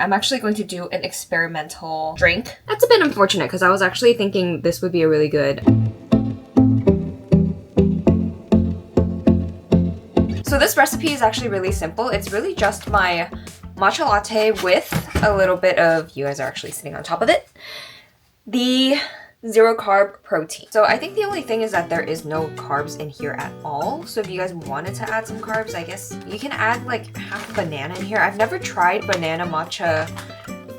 I'm actually going to do an experimental drink. That's a bit unfortunate because I was actually thinking this would be a really good. So this recipe is actually really simple. It's really just my matcha latte with a little bit of, you guys are actually sitting on top of it, the 0 carb protein. So I think the only thing is that there is no carbs in here at all. So if you guys wanted to add some carbs, I guess you can add like half a banana in here. I've never tried banana matcha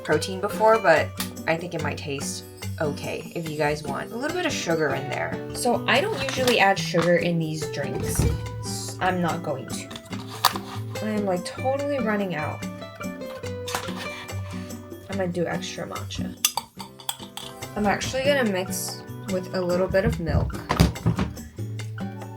protein before, but I think it might taste okay if you guys want a little bit of sugar in there. So I don't usually add sugar in these drinks. I'm not going to. I'm like totally running out. I'm gonna do extra matcha. I'm actually gonna mix with a little bit of milk.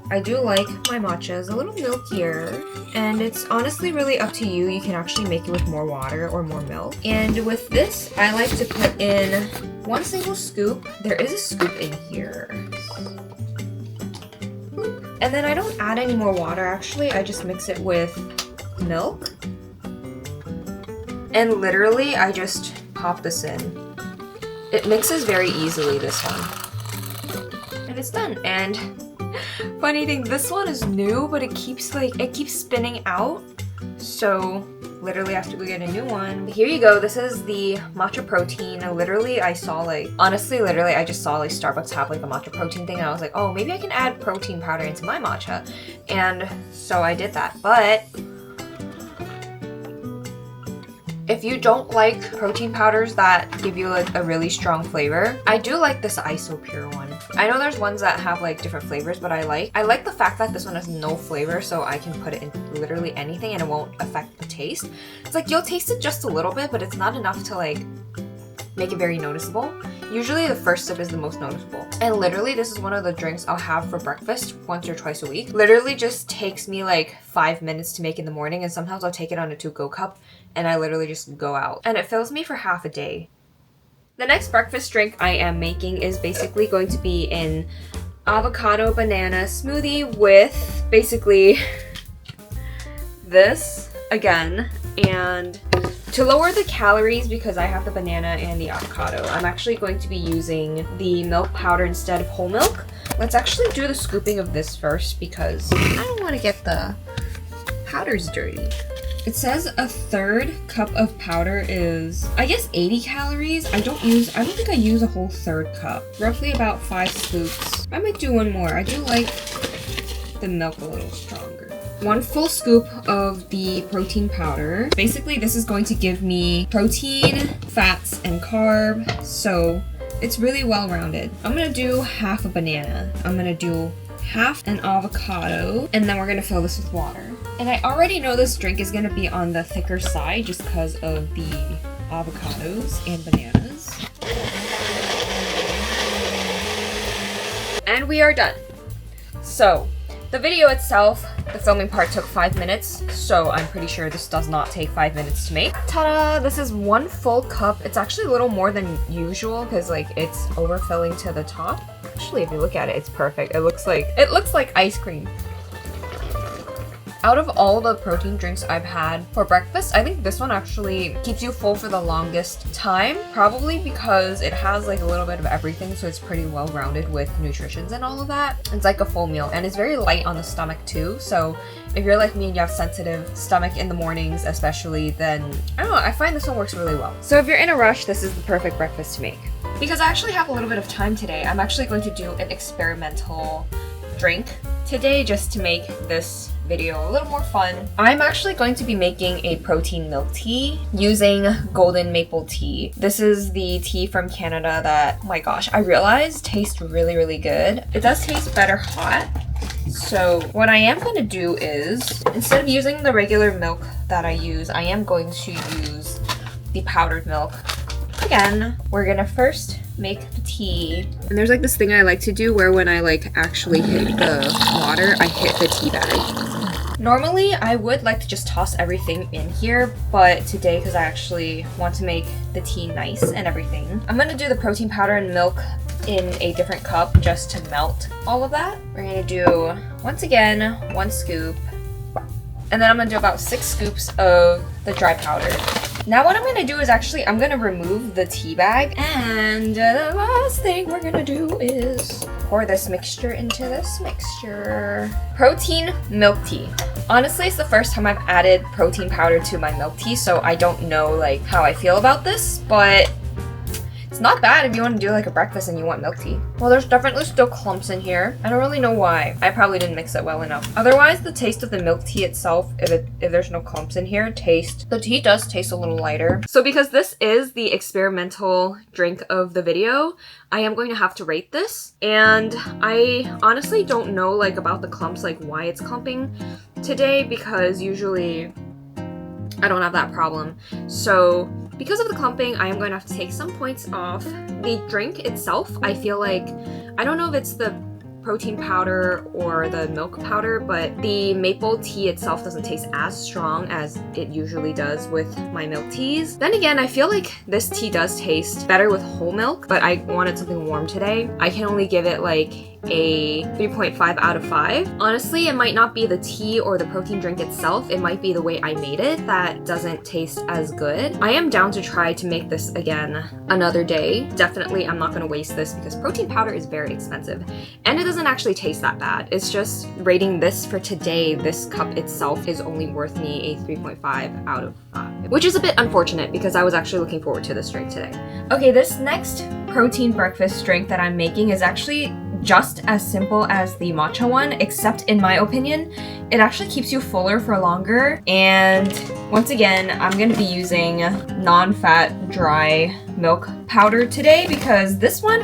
I do like my matchas a little milkier, and it's honestly really up to you. You can actually make it with more water or more milk. And with this, I like to put in 1 single scoop. There is a scoop in here. And then I don't add any more water actually, I just mix it with milk. And literally, I just pop this in. It mixes very easily, this one. And it's done. And funny thing, this one is new, but it keeps spinning out. So literally I have to go get a new one. Here you go. This is the matcha protein. Literally, I saw like, honestly, literally, I just saw like Starbucks have like a matcha protein thing, and I was like, oh, maybe I can add protein powder into my matcha. And so I did that. But if you don't like protein powders that give you like a really strong flavor, I do like this Isopure one. I know there's ones that have like different flavors, but I like the fact that this one has no flavor, so I can put it in literally anything and it won't affect the taste. It's like you'll taste it just a little bit, but it's not enough to like make it very noticeable. Usually the first sip is the most noticeable. And literally this is one of the drinks I'll have for breakfast once or twice a week. Literally just takes me like 5 minutes to make in the morning, and sometimes I'll take it on a to-go cup and I literally just go out. And it fills me for half a day. The next breakfast drink I am making is basically going to be an avocado banana smoothie with basically this again. And to lower the calories, because I have the banana and the avocado, I'm actually going to be using the milk powder instead of whole milk. Let's actually do the scooping of this first because I don't want to get the powders dirty. It says a 1/3 cup of powder is, I guess, 80 calories. I don't think I use a whole 1/3 cup. Roughly about 5 scoops. I might do one more. I do like the milk a little stronger. 1 full scoop of the protein powder. Basically, this is going to give me protein, fats, and carb, so it's really well-rounded. I'm gonna do half a banana. I'm gonna do half an avocado, and then we're gonna fill this with water. And I already know this drink is gonna be on the thicker side just because of the avocados and bananas. And we are done. So, the video itself, the filming part took 5 minutes, so I'm pretty sure this does not take 5 minutes to make. Ta-da! This is 1 full cup. It's actually a little more than usual because like it's overfilling to the top. Actually, if you look at it, it's perfect. It looks like ice cream. Out of all the protein drinks I've had for breakfast, I think this one actually keeps you full for the longest time, probably because it has like a little bit of everything, so it's pretty well rounded with nutritions and all of that. It's like a full meal, and it's very light on the stomach too, so if you're like me and you have sensitive stomach in the mornings especially, then I don't know, I find this one works really well. So if you're in a rush, this is the perfect breakfast to make. Because I actually have a little bit of time today, I'm actually going to do an experimental drink today just to make this video a little more fun. I'm actually going to be making a protein milk tea using golden maple tea. This is the tea from Canada that, oh my gosh, I realized tastes really, really good. It does taste better hot. So what I am going to do is, instead of using the regular milk that I use, I am going to use the powdered milk. Again, we're gonna first make the tea. And there's like this thing I like to do where when I like actually hit the water, I hit the tea bag. Normally, I would like to just toss everything in here, but today, because I actually want to make the tea nice and everything, I'm gonna do the protein powder and milk in a different cup just to melt all of that. We're gonna do, once again, 1 scoop. And then I'm gonna do about 6 scoops of the dry powder. Now what I'm gonna do is actually, I'm gonna remove the tea bag, and the last thing we're gonna do is pour this mixture into this mixture. Protein milk tea. Honestly, it's the first time I've added protein powder to my milk tea, so I don't know like how I feel about this, but it's not bad if you want to do like a breakfast and you want milk tea. Well, there's definitely still clumps in here. I don't really know why. I probably didn't mix it well enough. Otherwise, the taste of the milk tea itself, if there's no clumps in here, the tea does taste a little lighter. So because this is the experimental drink of the video, I am going to have to rate this. And I honestly don't know like about the clumps, like why it's clumping today, because usually I don't have that problem. So because of the clumping, I am going to have to take some points off. The drink itself, I feel like, I don't know if it's the protein powder or the milk powder, but the maple tea itself doesn't taste as strong as it usually does with my milk teas. Then again, I feel like this tea does taste better with whole milk, but I wanted something warm today. I can only give it like a 3.5 out of 5. Honestly, it might not be the tea or the protein drink itself, it might be the way I made it that doesn't taste as good. I am down to try to make this again another day. Definitely, I'm not gonna waste this because protein powder is very expensive and it doesn't actually taste that bad. It's just rating this for today, this cup itself is only worth me a 3.5 out of 5, which is a bit unfortunate because I was actually looking forward to this drink today. Okay, this next protein breakfast drink that I'm making is actually just as simple as the matcha one, except in my opinion, it actually keeps you fuller for longer. And once again, I'm gonna be using non-fat dry milk powder today because this one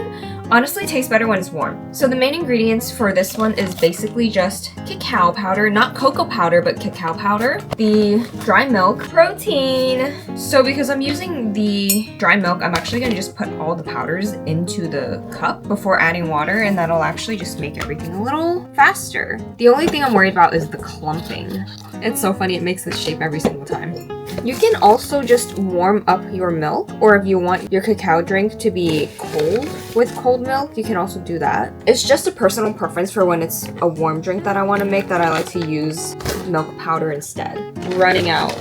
honestly tastes better when it's warm. So the main ingredients for this one is basically just cacao powder, not cocoa powder, but cacao powder, the dry milk, protein. So because I'm using the dry milk, I'm actually gonna just put all the powders into the cup before adding water, and that'll actually just make everything a little faster. The only thing I'm worried about is the clumping. It's so funny, it makes this shape every single time. You can also just warm up your milk, or if you want your cacao drink to be cold with cold milk, you can also do that. It's just a personal preference for when it's a warm drink that I want to make that I like to use milk powder instead. Running out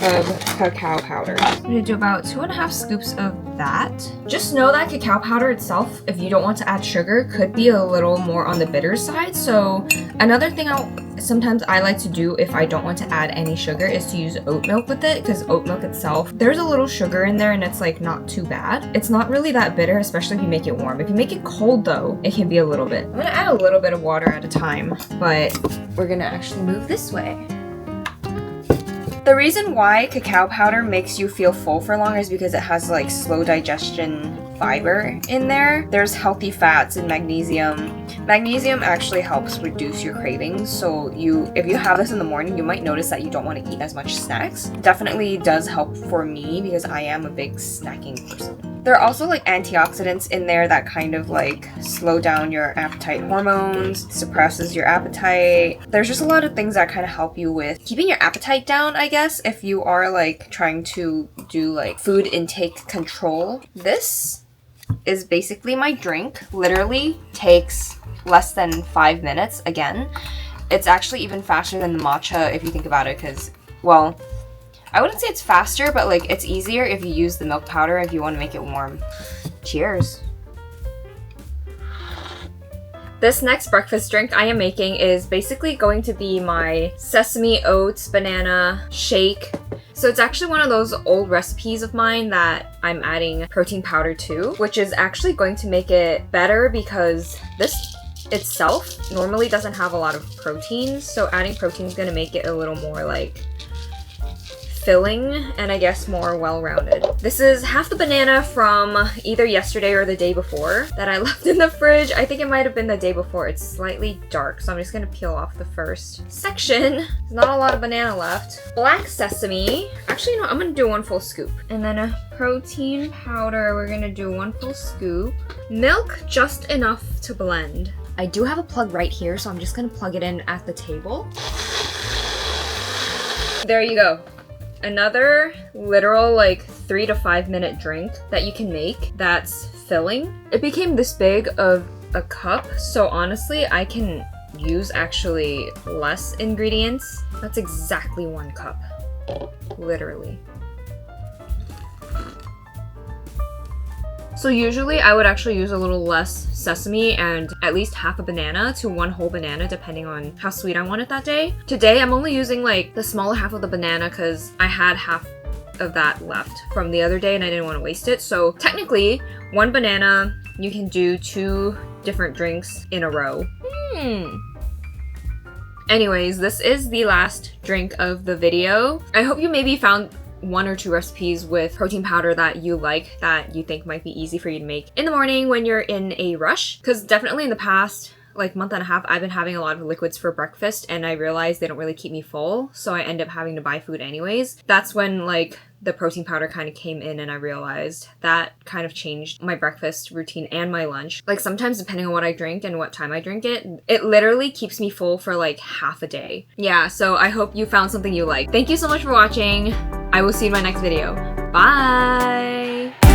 of cacao powder. I'm gonna do about 2.5 scoops of that. Just know that cacao powder itself, if you don't want to add sugar, could be a little more on the bitter side. So another thing sometimes I like to do if I don't want to add any sugar is to use oat milk with it, because oat milk itself, there's a little sugar in there and it's like not too bad. It's not really that bitter, especially if you make it warm. If you make it cold though, it can be a little bit. I'm gonna add a little bit of water at a time, but we're gonna actually move this way. The reason why cacao powder makes you feel full for longer is because it has like slow digestion fiber in there. There's healthy fats and magnesium. Magnesium actually helps reduce your cravings, so if you have this in the morning, you might notice that you don't want to eat as much snacks. Definitely does help for me because I am a big snacking person. There are also like antioxidants in there that kind of like slow down your appetite hormones, suppresses your appetite. There's just a lot of things that kind of help you with keeping your appetite down, I guess, if you are like trying to do like food intake control. This is basically my drink. Literally takes less than 5 minutes. Again, it's actually even faster than the matcha if you think about it, because, well, I wouldn't say it's faster, but like it's easier if you use the milk powder if you want to make it warm. Cheers. This next breakfast drink I am making is basically going to be my sesame oats banana shake. So it's actually one of those old recipes of mine that I'm adding protein powder to, which is actually going to make it better because this itself normally doesn't have a lot of protein. So adding protein is going to make it a little more like filling and I guess more well-rounded. This is half the banana from either yesterday or the day before that I left in the fridge. I think it might have been the day before. It's slightly dark, so I'm just gonna peel off the first section. There's not a lot of banana left. Black sesame. Actually, no, I'm gonna do 1 full scoop. And then a protein powder, we're gonna do 1 full scoop. Milk, just enough to blend. I do have a plug right here, so I'm just gonna plug it in at the table. There you go. Another literal like 3 to 5 minute drink that you can make that's filling. It became this big of a cup, so honestly I can use actually less ingredients. That's exactly 1 cup, literally. So usually I would actually use a little less sesame and at least half a banana to one whole banana depending on how sweet I want it that day. Today I'm only using like the smaller half of the banana because I had half of that left from the other day and I didn't want to waste it. So technically, one banana, you can do 2 different drinks in a row. Anyways, this is the last drink of the video. I hope you maybe found 1 or 2 recipes with protein powder that you like, that you think might be easy for you to make in the morning when you're in a rush. Because definitely in the past, like month and a half, I've been having a lot of liquids for breakfast and I realized they don't really keep me full, so I end up having to buy food anyways. That's when like the protein powder kind of came in and I realized that kind of changed my breakfast routine and my lunch. Like sometimes depending on what I drink and what time I drink it, it literally keeps me full for like half a day. Yeah, so I hope you found something you like. Thank you so much for watching. I will see you in my next video. Bye!